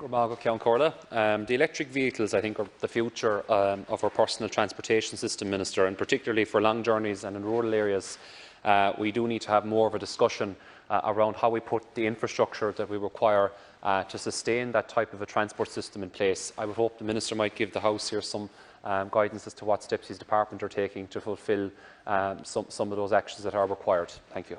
The electric vehicles, I think, are the future of our personal transportation system, Minister, and particularly for long journeys and in rural areas. We do need to have more of a discussion around how we put the infrastructure that we require to sustain that type of a transport system in place. I would hope the Minister might give the House here some guidance as to what steps his department are taking to fulfil some of those actions that are required. Thank you.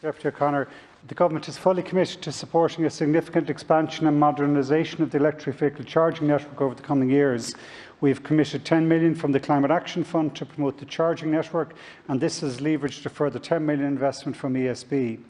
Deputy O'Connor, the Government is fully committed to supporting a significant expansion and modernisation of the electric vehicle charging network over the coming years. We have committed €10 million from the Climate Action Fund to promote the charging network, and this has leveraged a further €10 million investment from ESB.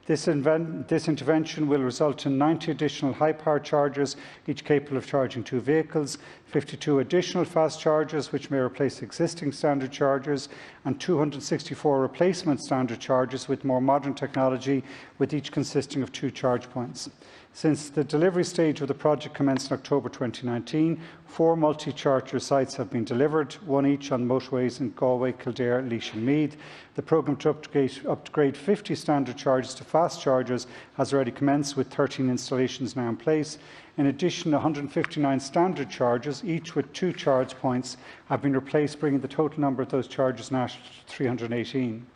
This intervention will result in 90 additional high-power chargers, each capable of charging 2 vehicles, 52 additional fast chargers, which may replace existing standard chargers, and 264 replacement standard chargers with more modern technology, with each consisting of 2 charge points. Since the delivery stage of the project commenced in October 2019, 4 multi-charger sites have been delivered, 1 each on motorways in Galway, Kildare, Laois and Meath. The programme to upgrade 50 standard chargers to fast chargers has already commenced, with 13 installations now in place. In addition, 159 standard chargers, each with 2 charge points, have been replaced, bringing the total number of those chargers now to 318.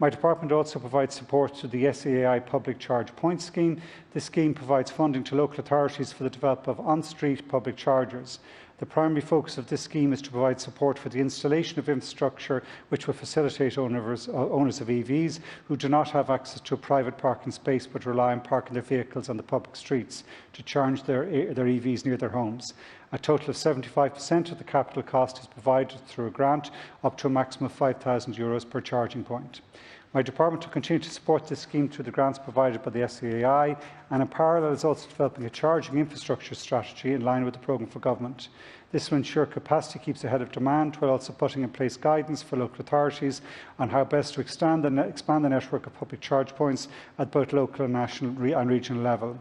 My department also provides support to the SEAI Public Charge Point Scheme. This scheme provides funding to local authorities for the development of on-street public chargers. The primary focus of this scheme is to provide support for the installation of infrastructure which will facilitate owners of EVs who do not have access to a private parking space but rely on parking their vehicles on the public streets to charge their EVs near their homes. A total of 75% of the capital cost is provided through a grant, up to a maximum of €5,000 per charging point. My department will continue to support this scheme through the grants provided by the SEAI, and in parallel is also developing a charging infrastructure strategy in line with the programme for government. This will ensure capacity keeps ahead of demand, while also putting in place guidance for local authorities on how best to expand the network of public charge points at both local and national and regional level.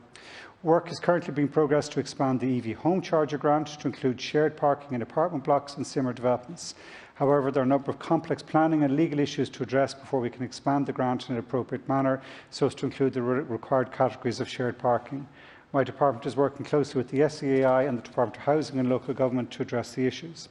Work is currently being progressed to expand the EV home charger grant to include shared parking in apartment blocks and similar developments. However, there are a number of complex planning and legal issues to address before we can expand the grant in an appropriate manner, so as to include the required categories of shared parking. My department is working closely with the SEAI and the Department of Housing and Local Government to address the issues.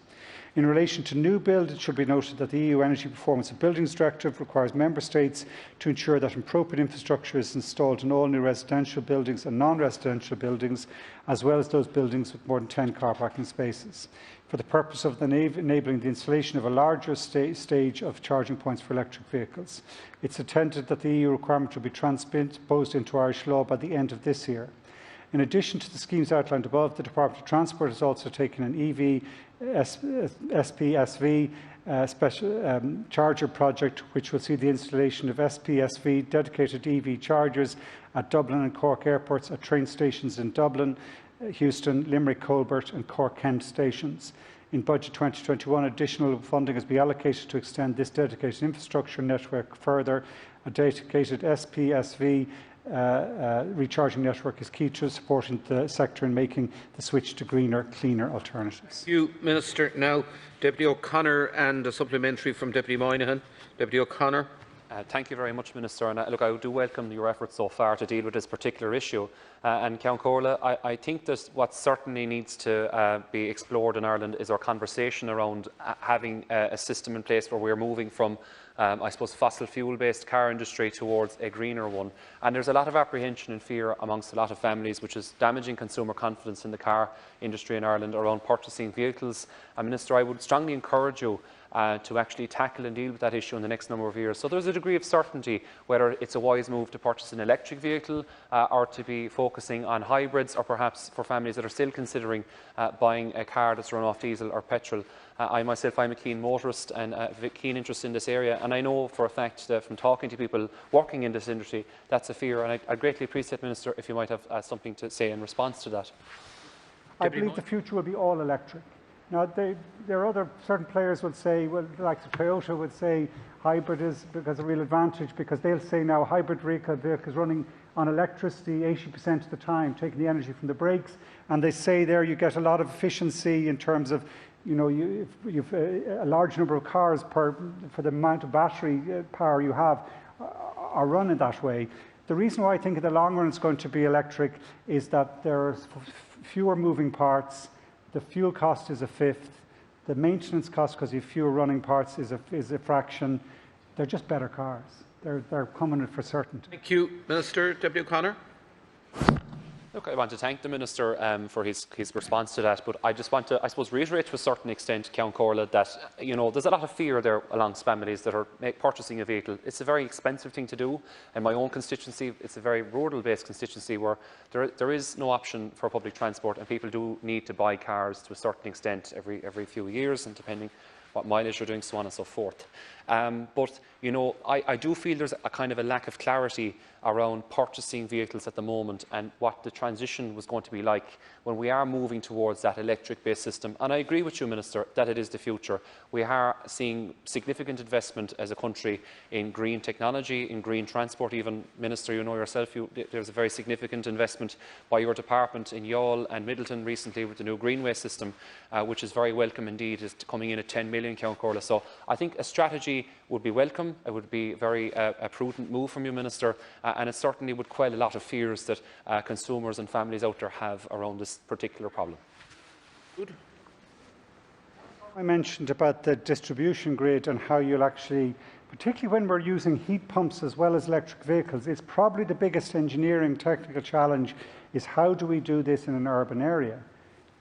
In relation to new build, it should be noted that the EU Energy Performance of Buildings Directive requires Member States to ensure that appropriate infrastructure is installed in all new residential buildings and non-residential buildings, as well as those buildings with more than 10 car parking spaces, for the purpose of enabling the installation of a larger stage of charging points for electric vehicles. It is intended that the EU requirement will be transposed into Irish law by the end of this year. In addition to the schemes outlined above, the Department of Transport has also taken an EV SPSV special charger project, which will see the installation of SPSV dedicated EV chargers at Dublin and Cork airports, at train stations in Dublin, Houston, Limerick, Colbert and Cork Kent stations. In Budget 2021, additional funding has been allocated to extend this dedicated infrastructure network further. A dedicated SPSV recharging network is key to supporting the sector in making the switch to greener, cleaner alternatives. Thank you, Minister. Now, Deputy O'Connor and a supplementary from Deputy Moynihan. Deputy O'Connor. Thank you very much, Minister. And look, I do welcome your efforts so far to deal with this particular issue. And Count Corla, I think that what certainly needs to be explored in Ireland is our conversation around having a system in place where we're moving from I suppose, fossil fuel-based car industry towards a greener one. And there's a lot of apprehension and fear amongst a lot of families, which is damaging consumer confidence in the car industry in Ireland around purchasing vehicles. And Minister, I would strongly encourage you to actually tackle and deal with that issue in the next number of years. So there's a degree of certainty whether it's a wise move to purchase an electric vehicle or to be focusing on hybrids, or perhaps for families that are still considering buying a car that's run off diesel or petrol. I myself, I'm a keen motorist and a keen interest in this area, and I know for a fact that from talking to people working in this industry, that's a fear, and I'd greatly appreciate, Minister, if you might have something to say in response to that. I believe the future will be all electric. Now, there are other certain players would say, well, like Toyota would say, hybrid is because a real advantage, because they'll say now hybrid vehicles running on electricity 80% of the time, taking the energy from the brakes, and they say there you get a lot of efficiency in terms of, you know, you've a large number of cars for the amount of battery power you have are run in that way. The reason why I think in the long run it's going to be electric is that there are fewer moving parts, the fuel cost is a fifth, the maintenance cost, because you have fewer running parts, is a fraction. They're just better cars. They're coming for certain. Thank you, Minister. Deputy O'Connor. Look, I want to thank the Minister for his response to that, but I just want to, I suppose, reiterate to a certain extent, Count Corla, that there's a lot of fear there amongst families that are purchasing a vehicle. It's a very expensive thing to do. In my own constituency, it's a very rural-based constituency where there is no option for public transport, and people do need to buy cars to a certain extent every few years, and depending what mileage you're doing, so on and so forth. But I do feel there's a kind of a lack of clarity around purchasing vehicles at the moment and what the transition was going to be like when we are moving towards that electric-based system. And I agree with you, Minister, that it is the future. We are seeing significant investment as a country in green technology, in green transport. Even, Minister, you know yourself, there's a very significant investment by your department in Youghal and Middleton recently with the new greenway system, which is very welcome indeed. It's coming in at 10 million, Count Corla. So I think a strategy would be welcome. It would be a prudent move from you, Minister, and it certainly would quell a lot of fears that consumers and families out there have around this particular problem. Good. I mentioned about the distribution grid and how you'll actually, particularly when we're using heat pumps as well as electric vehicles, it's probably the biggest engineering technical challenge is how do we do this in an urban area.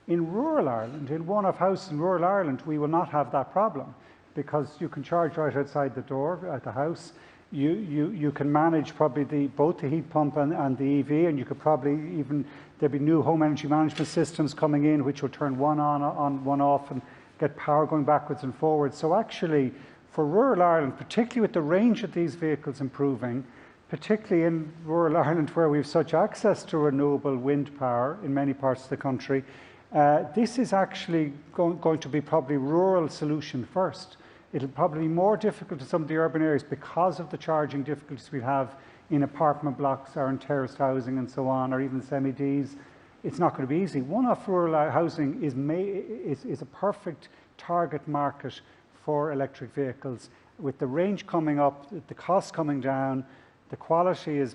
In rural Ireland, in one-off houses in rural Ireland, we will not have that problem, because you can charge right outside the door at the house. You can manage probably both the heat pump and the EV, and you could probably even, there'll be new home energy management systems coming in which will turn one on, one off, and get power going backwards and forwards. So actually, for rural Ireland, particularly with the range of these vehicles improving, particularly in rural Ireland where we have such access to renewable wind power in many parts of the country, this is actually going to be probably rural solution first. It'll probably be more difficult in some of the urban areas because of the charging difficulties we have in apartment blocks or in terraced housing and so on, or even semi-Ds. It's not going to be easy. One-off rural housing is a perfect target market for electric vehicles. With the range coming up, the costs coming down, the quality is,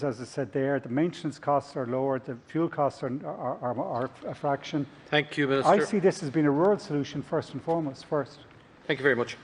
as I said there, the maintenance costs are lower, the fuel costs are a fraction. Thank you, Minister. I see this as being a rural solution first and foremost. Thank you very much.